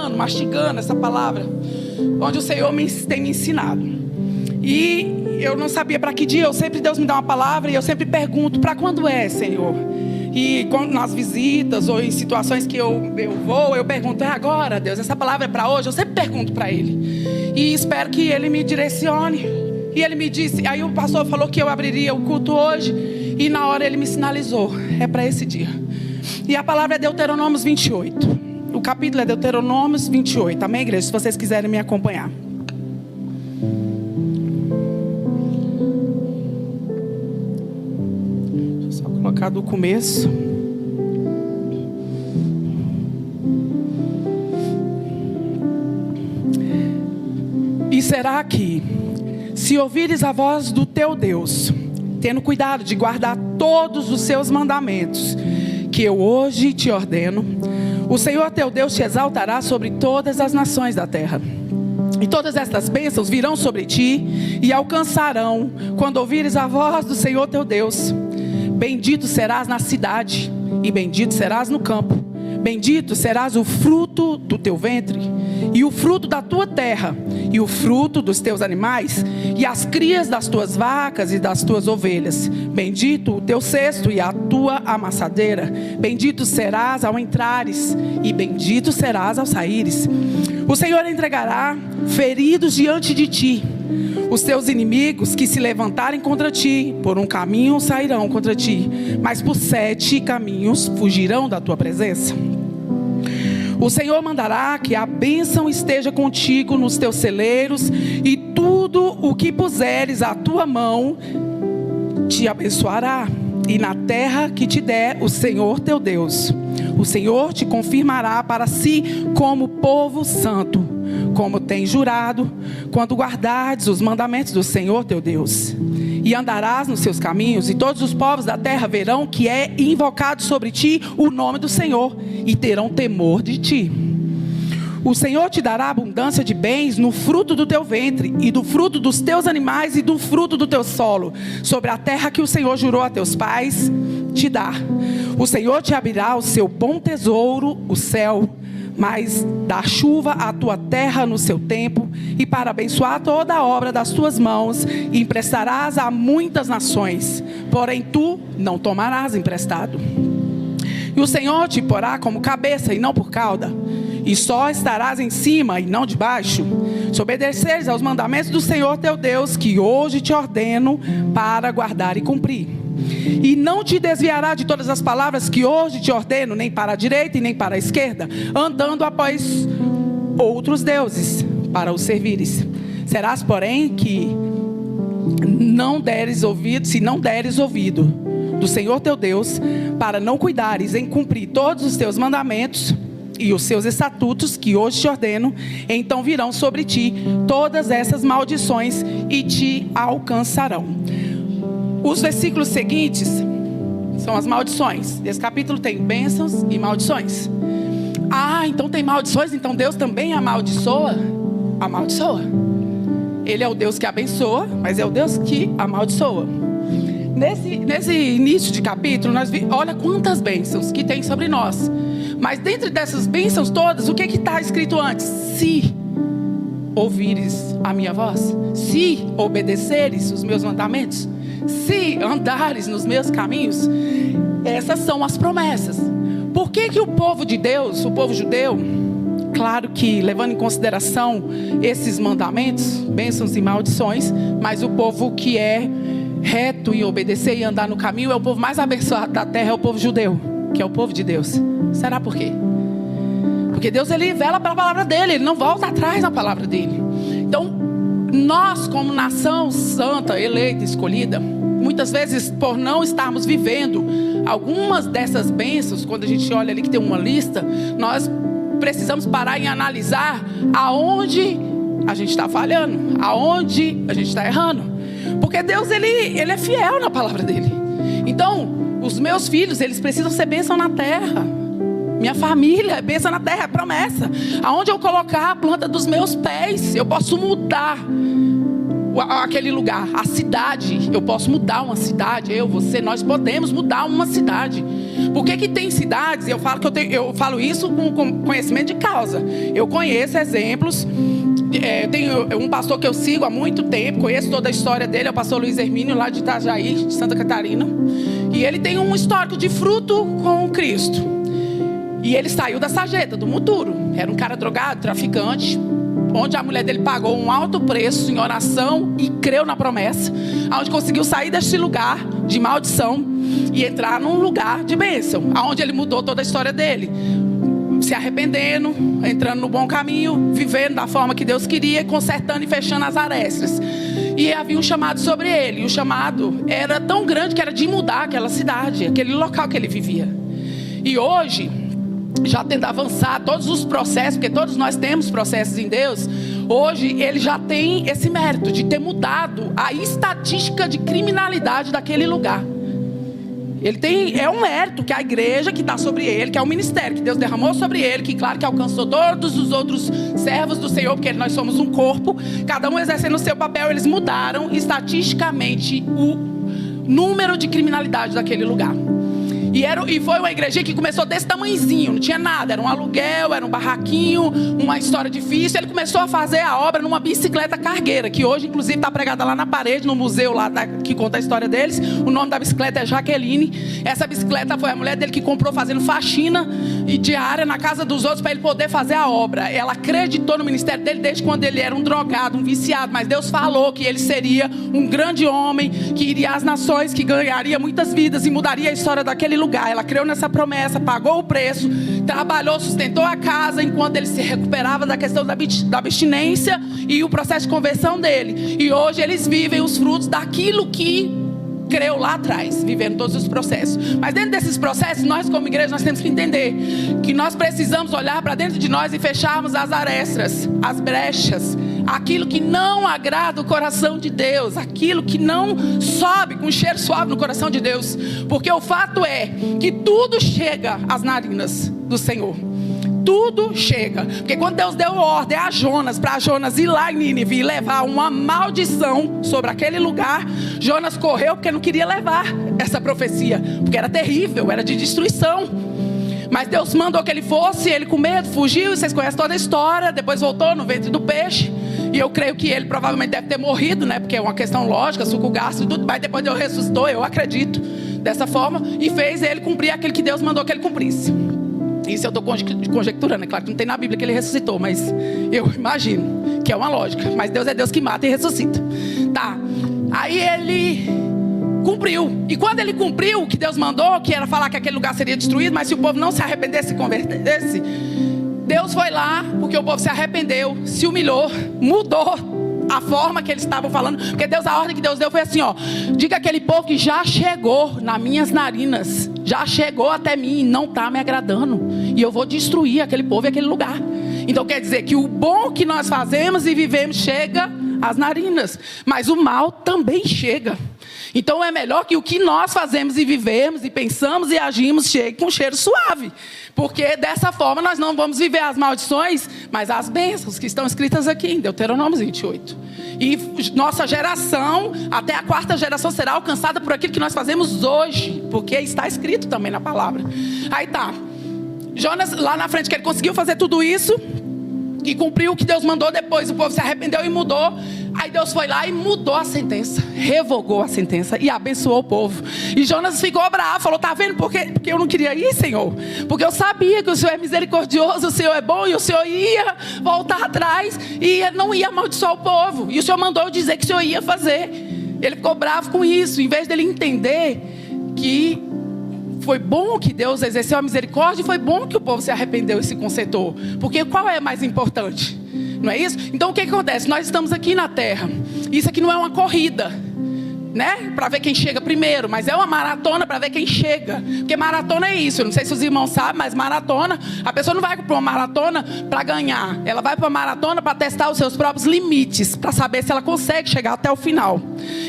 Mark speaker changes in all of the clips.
Speaker 1: falando, mastigando essa palavra, onde o Senhor tem me ensinado. E eu não sabia para que dia. Deus me dá uma palavra e eu sempre pergunto: para quando é, Senhor? E nas visitas ou em situações que eu vou, eu pergunto: é agora, Deus? Essa palavra é para hoje? Eu sempre pergunto para Ele e espero que Ele me direcione. E Ele me disse, aí o pastor falou que eu abriria o culto hoje, e na hora Ele me sinalizou: é para esse dia. E a palavra é Deuteronômios 28. O capítulo é Deuteronômios 28. Amém, igreja? Se vocês quiserem me acompanhar. Deixa eu só colocar do começo. E será que, se ouvires a voz do teu Deus, tendo cuidado de guardar todos os seus mandamentos, que eu hoje te ordeno, o Senhor teu Deus te exaltará sobre todas as nações da terra. E todas estas bênçãos virão sobre ti e alcançarão quando ouvires a voz do Senhor teu Deus. Bendito serás na cidade e bendito serás no campo. Bendito serás o fruto do teu ventre e o fruto da tua terra e o fruto dos teus animais e as crias das tuas vacas e das tuas ovelhas. Bendito o teu cesto e a tua amassadeira. Bendito serás ao entrares e bendito serás ao saíres. O Senhor entregará feridos diante de ti. Os teus inimigos que se levantarem contra ti, por um caminho sairão contra ti, mas por 7 caminhos fugirão da tua presença. O Senhor mandará que a bênção esteja contigo nos teus celeiros, e tudo o que puseres a tua mão te abençoará. E na terra que te der o Senhor teu Deus, o Senhor te confirmará para si como povo santo, como tem jurado, quando guardares os mandamentos do Senhor teu Deus. E andarás nos seus caminhos, e todos os povos da terra verão que é invocado sobre ti o nome do Senhor, e terão temor de ti. O Senhor te dará abundância de bens no fruto do teu ventre, e do fruto dos teus animais, e do fruto do teu solo, sobre a terra que o Senhor jurou a teus pais te dar. O Senhor te abrirá o seu bom tesouro, o céu, mas dá chuva à tua terra no seu tempo, e para abençoar toda a obra das tuas mãos, emprestarás a muitas nações, porém tu não tomarás emprestado. E o Senhor te porá como cabeça e não por cauda, e só estarás em cima e não debaixo, se obedeceres aos mandamentos do Senhor teu Deus, que hoje te ordeno para guardar e cumprir. E não te desviará de todas as palavras que hoje te ordeno, nem para a direita e nem para a esquerda, andando após outros deuses para os servires. Serás, porém, que não deres ouvido, se não deres ouvido do Senhor teu Deus, para não cuidares em cumprir todos os teus mandamentos e os seus estatutos que hoje te ordeno, então virão sobre ti todas essas maldições e te alcançarão. Os versículos seguintes são as maldições. Esse capítulo tem bênçãos e maldições. Ah, então tem maldições, então Deus também amaldiçoa? Amaldiçoa. Ele é o Deus que abençoa, mas é o Deus que amaldiçoa. Nesse início de capítulo, olha quantas bênçãos que tem sobre nós. Mas dentro dessas bênçãos todas, o que está escrito antes? Se ouvires a minha voz, se obedeceres os meus mandamentos, se andares nos meus caminhos, essas são as promessas. Por que o povo de Deus, o povo judeu, claro que levando em consideração esses mandamentos, bênçãos e maldições, mas o povo que é reto em obedecer e andar no caminho, é o povo mais abençoado da terra, é o povo judeu, que é o povo de Deus. Será por quê? Porque Deus, ele vela pela palavra dele, ele não volta atrás na palavra dele. Então, nós como nação santa, eleita, escolhida, muitas vezes por não estarmos vivendo algumas dessas bênçãos, quando a gente olha ali que tem uma lista, nós precisamos parar e analisar aonde a gente está falhando, aonde a gente está errando. Porque Deus, ele é fiel na palavra dele. Então, os meus filhos, eles precisam ser bênção na terra. Minha família é bênção na terra, é promessa. Aonde eu colocar a planta dos meus pés, eu posso mudar aquele lugar. A cidade, eu posso mudar uma cidade. Eu, você, nós podemos mudar uma cidade. Por que tem cidades, eu falo isso com conhecimento de causa. Eu conheço exemplos. Tenho um pastor que eu sigo há muito tempo, conheço toda a história dele, é o pastor Luiz Hermínio, lá de Itajaí, de Santa Catarina. E ele tem um histórico de fruto com Cristo. E ele saiu da sarjeta, do muturo. Era um cara drogado, traficante, onde a mulher dele pagou um alto preço em oração e creu na promessa, onde conseguiu sair deste lugar de maldição e entrar num lugar de bênção, onde ele mudou toda a história dele, se arrependendo, entrando no bom caminho, vivendo da forma que Deus queria, consertando e fechando as arestas. E havia um chamado sobre ele, e o chamado era tão grande que era de mudar aquela cidade, aquele local que ele vivia. E hoje, já tendo avançado todos os processos, porque todos nós temos processos em Deus, hoje ele já tem esse mérito de ter mudado a estatística de criminalidade daquele lugar. É um mérito que a igreja que está sobre ele, que é o ministério que Deus derramou sobre ele, que claro que alcançou todos os outros servos do Senhor, porque nós somos um corpo, cada um exercendo o seu papel. Eles mudaram estatisticamente o número de criminalidade daquele lugar. E foi uma igreja que começou desse tamanhozinho, não tinha nada, era um aluguel, era um barraquinho, uma história difícil. Ele começou a fazer a obra numa bicicleta cargueira, que hoje inclusive está pregada lá na parede, no museu lá que conta a história deles. O nome da bicicleta é Jaqueline. Essa bicicleta foi a mulher dele que comprou fazendo faxina e diária na casa dos outros para ele poder fazer a obra. Ela acreditou no ministério dele desde quando ele era um drogado, um viciado, mas Deus falou que ele seria um grande homem, que iria às nações, que ganharia muitas vidas e mudaria a história daquele lugar. Ela creu nessa promessa, pagou o preço, trabalhou, sustentou a casa enquanto ele se recuperava da questão da abstinência e o processo de conversão dele. E hoje eles vivem os frutos daquilo que creu lá atrás, vivendo todos os processos. Mas dentro desses processos, nós como igreja, nós temos que entender que nós precisamos olhar para dentro de nós e fecharmos as arestas, as brechas, aquilo que não agrada o coração de Deus, aquilo que não sobe com cheiro suave no coração de Deus. Porque o fato é que tudo chega às narinas do Senhor. Tudo chega. Porque quando Deus deu ordem a Jonas, para Jonas ir lá em Nínive e levar uma maldição sobre aquele lugar, Jonas correu porque não queria levar essa profecia, porque era terrível, era de destruição. Mas Deus mandou que ele fosse, ele com medo fugiu, e vocês conhecem toda a história. Depois voltou no ventre do peixe, e eu creio que ele provavelmente deve ter morrido, né? Porque é uma questão lógica, suco gástrico e tudo. Mas depois Deus ressuscitou, eu acredito, dessa forma, e fez ele cumprir aquilo que Deus mandou que ele cumprisse. Isso eu estou conjecturando, é claro que não tem na Bíblia que ele ressuscitou, mas eu imagino que é uma lógica. Mas Deus é Deus que mata e ressuscita. Tá, aí ele cumpriu. E quando ele cumpriu o que Deus mandou, que era falar que aquele lugar seria destruído, mas se o povo não se arrependesse e convertesse, Deus foi lá, porque o povo se arrependeu, se humilhou, mudou a forma que eles estavam falando. Porque Deus, a ordem que Deus deu foi assim, ó: diga aquele povo que já chegou nas minhas narinas, já chegou até mim e não está me agradando, e eu vou destruir aquele povo e aquele lugar. Então quer dizer que o bom que nós fazemos e vivemos chega às narinas, mas o mal também chega. Então é melhor que o que nós fazemos e vivemos e pensamos e agimos chegue com cheiro suave, porque dessa forma nós não vamos viver as maldições, mas as bênçãos que estão escritas aqui em Deuteronômio 28. E nossa geração, até a 4ª geração, será alcançada por aquilo que nós fazemos hoje, porque está escrito também na palavra. Aí tá, Jonas lá na frente, que ele conseguiu fazer tudo isso e cumpriu o que Deus mandou. Depois o povo se arrependeu e mudou. Aí Deus foi lá e mudou a sentença, revogou a sentença e abençoou o povo. E Jonas ficou bravo, falou: tá vendo porque eu não queria ir, Senhor? Porque eu sabia que o Senhor é misericordioso, o Senhor é bom, e o Senhor ia voltar atrás e não ia amaldiçoar o povo. E o Senhor mandou eu dizer que o Senhor ia fazer. Ele ficou bravo com isso, em vez dele entender que foi bom que Deus exerceu a misericórdia, e foi bom que o povo se arrependeu e se consertou. Porque qual é mais importante? Não é isso? Então o que acontece? Nós estamos aqui na terra. Isso aqui não é uma corrida, né? Para ver quem chega primeiro, mas é uma maratona para ver quem chega. Porque maratona é isso. Eu não sei se os irmãos sabem, mas maratona, a pessoa não vai para uma maratona para ganhar. Ela vai para uma maratona para testar os seus próprios limites, para saber se ela consegue chegar até o final.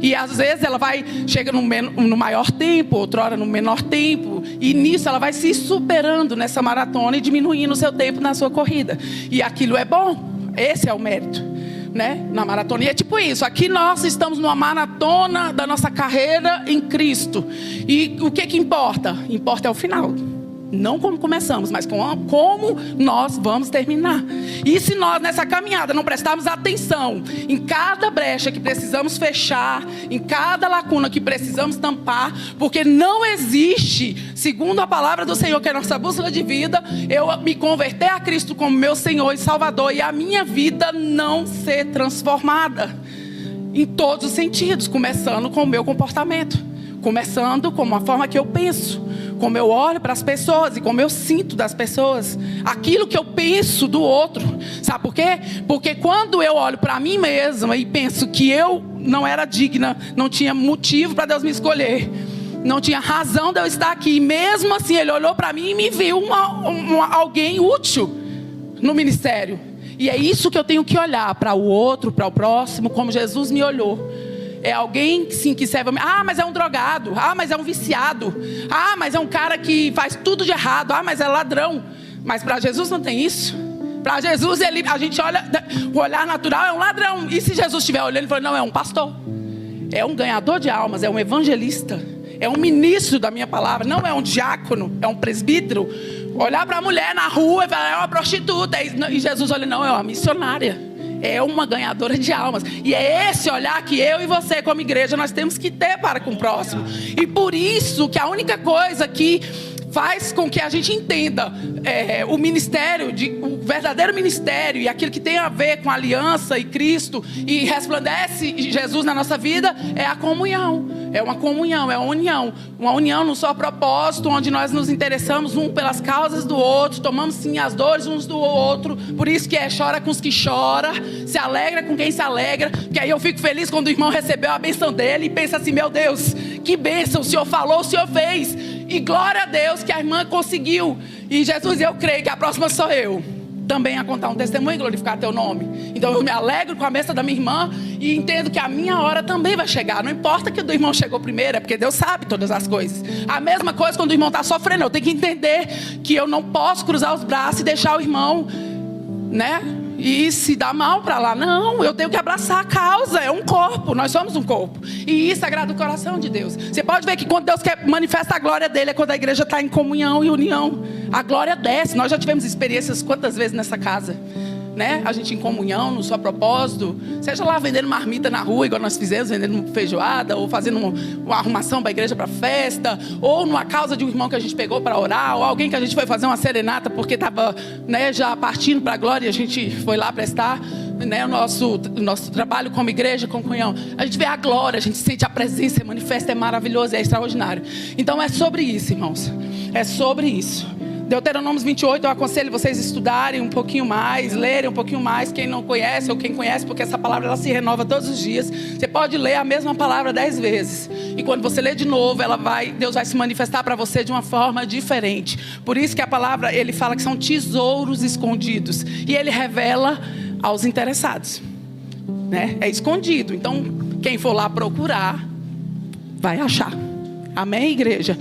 Speaker 1: E às vezes ela chega no maior tempo, outrora no menor tempo. E nisso ela vai se superando nessa maratona e diminuindo o seu tempo na sua corrida. E aquilo é bom. Esse é o mérito. né, na maratona. E é tipo isso, aqui nós estamos numa maratona da nossa carreira em Cristo. E o que importa? Importa é o final. Não como começamos, mas como nós vamos terminar. E se nós nessa caminhada não prestarmos atenção em cada brecha que precisamos fechar, em cada lacuna que precisamos tampar, porque não existe, segundo a palavra do Senhor, que é a nossa bússola de vida, eu me converter a Cristo como meu Senhor e Salvador e a minha vida não ser transformada em todos os sentidos, começando com o meu comportamento, começando com a forma que eu penso, como eu olho para as pessoas e como eu sinto das pessoas, aquilo que eu penso do outro. Sabe por quê? Porque quando eu olho para mim mesma e penso que eu não era digna, não tinha motivo para Deus me escolher, não tinha razão de eu estar aqui, e mesmo assim Ele olhou para mim e me viu alguém útil no ministério. E é isso que eu tenho que olhar para o outro, para o próximo, como Jesus me olhou. É alguém, sim, que serve... Ah, mas é um drogado. Ah, mas é um viciado. Ah, mas é um cara que faz tudo de errado. Ah, mas é ladrão. Mas para Jesus não tem isso. Para Jesus, a gente olha... O olhar natural é um ladrão. E se Jesus estiver olhando, ele fala, não, é um pastor. É um ganhador de almas. É um evangelista. É um ministro da minha palavra. Não é um diácono. É um presbítero. Olhar para a mulher na rua e falar, é uma prostituta. E Jesus olha, não, é uma missionária. É uma ganhadora de almas. E é esse olhar que eu e você como igreja nós temos que ter para com o próximo. E por isso que a única coisa que faz com que a gente entenda o ministério, o verdadeiro ministério e aquilo que tem a ver com a aliança e Cristo e resplandece Jesus na nossa vida, é a comunhão. É uma comunhão, é uma união. Uma união num só propósito, onde nós nos interessamos um pelas causas do outro, tomamos sim as dores uns do outro. Por isso que chora com os que choram, se alegra com quem se alegra. Porque aí eu fico feliz quando o irmão recebeu a bênção dele e pensa assim, meu Deus, que bênção, o Senhor falou, o Senhor fez. E glória a Deus que a irmã conseguiu. E Jesus, eu creio que a próxima sou eu também a contar um testemunho e glorificar teu nome. Então eu me alegro com a bênção da minha irmã e entendo que a minha hora também vai chegar. Não importa que o do irmão chegou primeiro, é porque Deus sabe todas as coisas. A mesma coisa quando o irmão está sofrendo, eu tenho que entender que eu não posso cruzar os braços e deixar o irmão, né, e se dá mal para lá. Não, eu tenho que abraçar a causa. É um corpo, nós somos um corpo. E isso agrada o coração de Deus. Você pode ver que quando Deus manifesta a glória dele, é quando a igreja está em comunhão e união. A glória desce. Nós já tivemos experiências quantas vezes nessa casa, né? A gente em comunhão, no seu propósito, seja lá vendendo marmita na rua, igual nós fizemos, vendendo feijoada, ou fazendo uma arrumação para a igreja, para festa, ou numa causa de um irmão que a gente pegou para orar, ou alguém que a gente foi fazer uma serenata porque estava, né, já partindo para a glória e a gente foi lá prestar, né, o nosso trabalho como igreja, como comunhão. A gente vê a glória, a gente sente a presença, é manifesta, é maravilhoso, é extraordinário. Então é sobre isso, irmãos, é sobre isso. Deuteronômio 28, eu aconselho vocês a estudarem um pouquinho mais, lerem um pouquinho mais, quem não conhece ou quem conhece, porque essa palavra ela se renova todos os dias. Você pode ler a mesma palavra 10 vezes, e quando você lê de novo, Deus vai se manifestar para você de uma forma diferente. Por isso que a palavra, ele fala que são tesouros escondidos, e ele revela aos interessados, né? É escondido, então quem for lá procurar, vai achar. Amém, igreja?